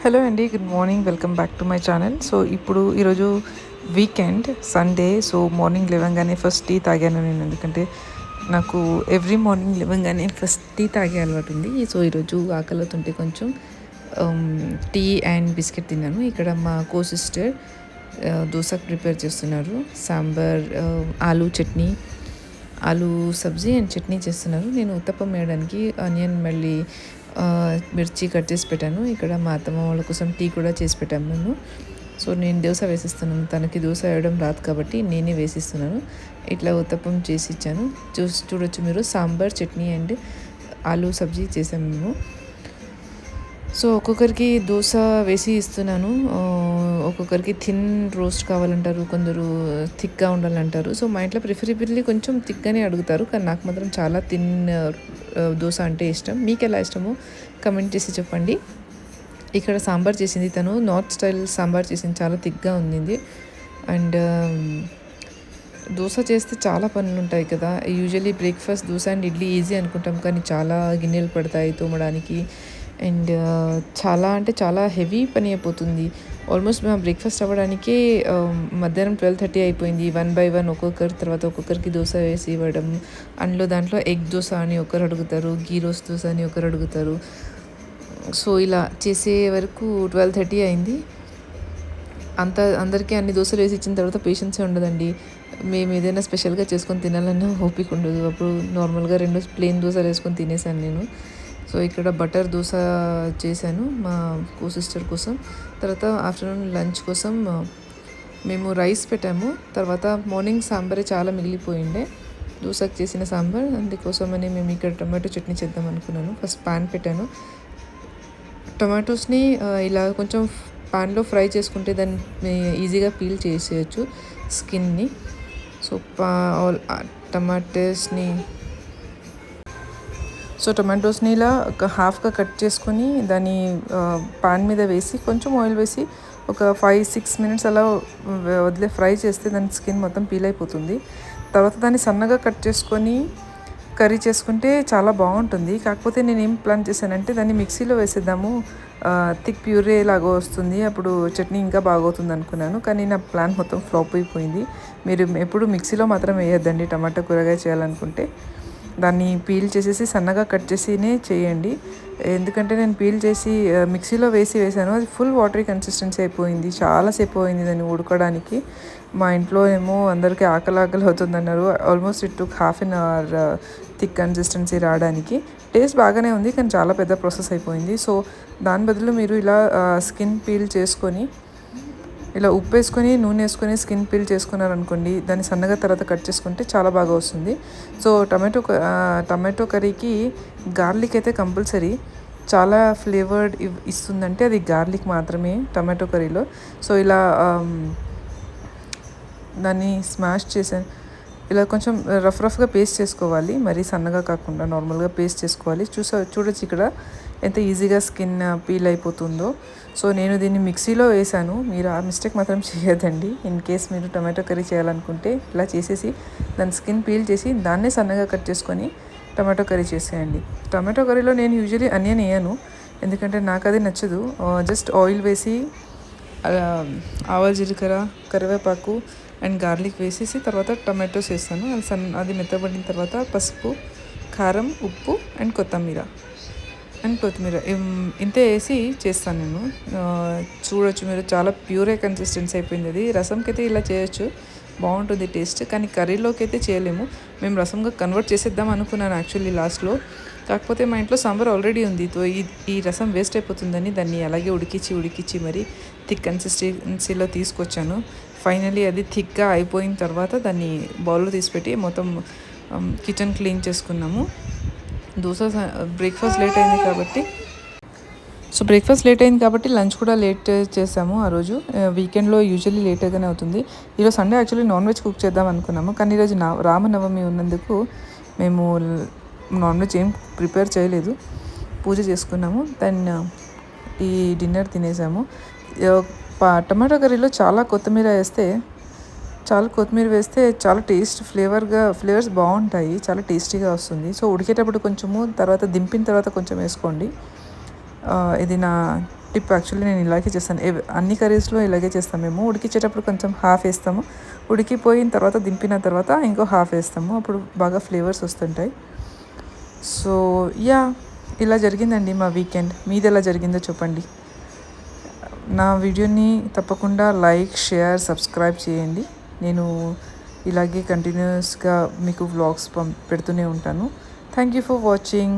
Hello అండి. Good morning. Welcome back to my channel. So, ఈరోజు weekend Sunday. So, morning లేవంగానే first tea తాగాను నేను. ఎందుకంటే నాకు ఎవ్రీ మార్నింగ్ లేవంగానే ఫస్ట్ టీ తాగే అలవాటు ఉంది. సో, ఈరోజు ఆకలవుతుంటే కొంచెం టీ అండ్ బిస్కెట్ తిన్నాను. ఇక్కడ మా సిస్టర్ దోసకు ప్రిపేర్ చేస్తున్నారు. సాంబార్, ఆలూ చట్నీ, ఆలూ సబ్జీ అండ్ చట్నీ చేస్తున్నారు. నేను ఉత్తప్పం వేయడానికి ఆనియన్ మళ్ళీ మిర్చి కట్ చేసి పెట్టాను. ఇక్కడ మా అత్తమ్మ వాళ్ళ కోసం టీ కూడా చేసి పెట్టాము మేము. సో, నేను దోశ వేసిస్తున్నాను. తనకి దోశ వేయడం రాదు కాబట్టి నేనే వేసిస్తున్నాను. ఇట్లా ఉత్తప్పం చేసి ఇచ్చాను. చూడొచ్చు మీరు. సాంబార్, చట్నీ అండ్ ఆలూ సబ్జీ చేసాము మేము. సో, ఒక్కొక్కరికి దోశ వేసి ఇస్తున్నాను. ఒక్కొక్కరికి థిన్ రోస్ట్ కావాలంటారు, కొందరు థిక్గా ఉండాలంటారు. సో, మా ఇంట్లో ప్రిఫరబుల్లీ కొంచెం థిక్గానే అడుగుతారు, కానీ నాకు మాత్రం చాలా థిన్ దోశ అంటే ఇష్టం. మీకు ఎలా ఇష్టమో కమెంట్ చేసి చెప్పండి. ఇక్కడ సాంబార్ చేసింది తను, నార్త్ స్టైల్ సాంబార్ చేసింది, చాలా థిక్గా ఉంది. అండ్ దోశ చేస్తే చాలా పనులు ఉంటాయి కదా. Usually breakfast dosa and idli easy అనుకుంటాం, కానీ చాలా గిన్నెలు పడతాయి తోమడానికి. అండ్ చాలా అంటే చాలా హెవీ పని అయిపోతుంది. ఆల్మోస్ట్ మా బ్రేక్ఫాస్ట్ అవ్వడానికే మధ్యాహ్నం 12:30 అయిపోయింది. 1 by 1 ఒక్కొక్కరి తర్వాత ఒక్కొక్కరికి దోశ వేసి ఇవ్వడం. దాంట్లో ఎగ్ దోశ అని ఒకరు అడుగుతారు, గీ రోస్ట్ దోశ అని ఒకరు అడుగుతారు. సో, ఇలా చేసే వరకు 12:30 అయింది. అందరికీ అన్ని దోశలు వేసి ఇచ్చిన తర్వాత పేషెన్సే ఉండదండి. మేము ఏదైనా స్పెషల్గా చేసుకొని తినాలన్నా ఓపిక ఉండదు. అప్పుడు నార్మల్గా 2 ప్లెయిన్ దోశలు వేసుకొని తినేసాను నేను. సో, ఇక్కడ బటర్ దోశ చేశాను మా సిస్టర్ కోసం. తర్వాత ఆఫ్టర్నూన్ లంచ్ కోసం మేము రైస్ పెట్టాము. తర్వాత మార్నింగ్ సాంబారే చాలా మిగిలిపోయిండే, దోశకు చేసిన సాంబార్. అందుకోసమని మేము ఇక్కడ టొమాటో చట్నీ చేద్దాం అనుకున్నాను. ఫస్ట్ పాన్ పెట్టాను. టొమాటోస్ని ఇలా కొంచెం పాన్లో ఫ్రై చేసుకుంటే దాన్ని ఈజీగా పీల్ చేసేయచ్చు స్కిన్ని. సో, టొమాటోస్ని ఇలా ఒక హాఫ్గా కట్ చేసుకొని దాన్ని పాన్ మీద వేసి కొంచెం ఆయిల్ వేసి ఒక 5-6 minutes అలా ఫ్రై చేస్తే దాని స్కిన్ మొత్తం పీల్ అయిపోతుంది. తర్వాత దాన్ని సన్నగా కట్ చేసుకొని కర్రీ చేసుకుంటే చాలా బాగుంటుంది. కాకపోతే నేను ఏం ప్లాన్ చేశానంటే దాన్ని మిక్సీలో వేసేద్దాము, థిక్ ప్యూరే లాగా వస్తుంది, అప్పుడు చట్నీ ఇంకా బాగవుతుంది అనుకున్నాను. కానీ నా ప్లాన్ మొత్తం ఫ్లాప్ అయిపోయింది. మీరు ఎప్పుడు మిక్సీలో మాత్రం వేయొద్దండి టమాటా కూరగాయ చేయాలనుకుంటే. దాన్ని పీల్ చేసేసి సన్నగా కట్ చేసినే చేయండి. ఎందుకంటే నేను పీల్ చేసి మిక్సీలో వేసాను, అది ఫుల్ వాటరీ కన్సిస్టెన్సీ అయిపోయింది. చాలాసేపు అయింది దాన్ని ఉడకడానికి. మా ఇంట్లో ఏమో అందరికీ ఆకలి అవుతుందన్నారు. Almost it took ½ an hour thick consistency రావడానికి. టేస్ట్ బాగానే ఉంది, కానీ చాలా పెద్ద ప్రాసెస్ అయిపోయింది. సో, దాని బదులు మీరు ఇలా స్కిన్ పీల్ చేసుకొని, ఇలా ఉప్పు వేసుకొని నూనె వేసుకొని స్కిన్ పీల్ చేసుకున్నారనుకోండి, దాన్ని సన్నగా తర్వాత కట్ చేసుకుంటే చాలా బాగా వస్తుంది. సో, టమాటో కర్రీకి గార్లిక్ అయితే కంపల్సరీ. చాలా ఫ్లేవర్డ్ ఇస్తుందంటే అది గార్లిక్ మాత్రమే టమాటో కర్రీలో. సో, ఇలా దాన్ని స్మాష్ చేశాను. ఇలా కొంచెం రఫ్గా పేస్ట్ చేసుకోవాలి, మరీ సన్నగా కాకుండా నార్మల్గా పేస్ట్ చేసుకోవాలి. చూడొచ్చు ఇక్కడ ఎంత ఈజీగా స్కిన్ పీల్ అయిపోతుందో. సో, నేను దీన్ని మిక్సీలో వేసాను. మీరు ఆ మిస్టేక్ మాత్రం చేయొద్దండి. ఇన్ కేస్ మీరు టమాటో కర్రీ చేయాలనుకుంటే ఇలా చేసేసి దాని స్కిన్ పీల్ చేసి దాన్నే సన్నగా కట్ చేసుకొని టమాటో కర్రీ చేసేయండి. టమాటో కర్రీలో నేను యూజువలీ ఆనియన్ వేయను, ఎందుకంటే నాకు అది నచ్చదు. జస్ట్ ఆయిల్ వేసి ఆవాలు, జీలకర్ర, కరివేపాకు అండ్ గార్లిక్ వేసేసి తర్వాత టమాటోస్ వేస్తాను. అది మెత్తబడిన తర్వాత పసుపు, కారం, ఉప్పు అండ్ కొత్తిమీర ఇంతే వేసి చేస్తాను నేను. చూడొచ్చు మీరు, చాలా ప్యూరే కన్సిస్టెన్సీ అయిపోయింది. అది రసంకి అయితే ఇలా చేయొచ్చు, బాగుంటుంది టేస్ట్. కానీ కర్రీలోకి అయితే చేయలేము. మేము రసంగా కన్వర్ట్ చేసేద్దాం అనుకున్నాను యాక్చువల్లీ లాస్ట్లో. కాకపోతే మా ఇంట్లో సాంబార్ ఆల్రెడీ ఉంది. ఈ రసం వేస్ట్ అయిపోతుందని దాన్ని అలాగే ఉడికించి మరి థిక్ కన్సిస్టెన్సీలో తీసుకొచ్చాను. ఫైనలీ అది థిక్గా అయిపోయిన తర్వాత దాన్ని బౌల్లో తీసిపెట్టి మొత్తం కిచెన్ క్లీన్ చేసుకున్నాము. బ్రేక్ఫాస్ట్ లేట్ అయింది కాబట్టి లంచ్ కూడా లేట్ చేసాము ఆ రోజు. వీకెండ్లో యూజువల్లీ లేట్గానే అవుతుంది. ఈరోజు Sunday actually non veg cook చేద్దాం అనుకున్నాము, కానీ ఈరోజు రామనవమి ఉన్నందుకు మేము నాన్ వెజ్ ఏం ప్రిపేర్ చేయలేదు. పూజ చేసుకున్నాము, దాన్ని ఈ డిన్నర్ తినేసాము. టమాటో కర్రీలో చాలా కొత్తిమీర వేస్తే చాలా ఫ్లేవర్స్ బాగుంటాయి, చాలా టేస్టీగా వస్తుంది. సో, ఉడికేటప్పుడు కొంచెము, తర్వాత దింపిన తర్వాత కొంచెం వేసుకోండి. ఇది నా టిప్. యాక్చువల్లీ నేను ఇలాగే చేస్తాను, అన్ని కర్రీస్లో ఇలాగే చేస్తాం మేము. ఉడికించేటప్పుడు కొంచెం హాఫ్ వేస్తాము, ఉడికిపోయిన తర్వాత దింపిన తర్వాత ఇంకో హాఫ్ వేస్తాము, అప్పుడు బాగా ఫ్లేవర్స్ వస్తుంటాయి. సో యా, ఇలా జరిగిందండి మా వీకెండ్. మీది ఎలా జరిగిందో చెప్పండి. నా వీడియోని తప్పకుండా లైక్, షేర్, సబ్స్క్రైబ్ చేయండి. నేను ఇలాగే కంటిన్యూస్గా మీకు వ్లాగ్స్ పెడుతూనే ఉంటాను. Thank you for watching.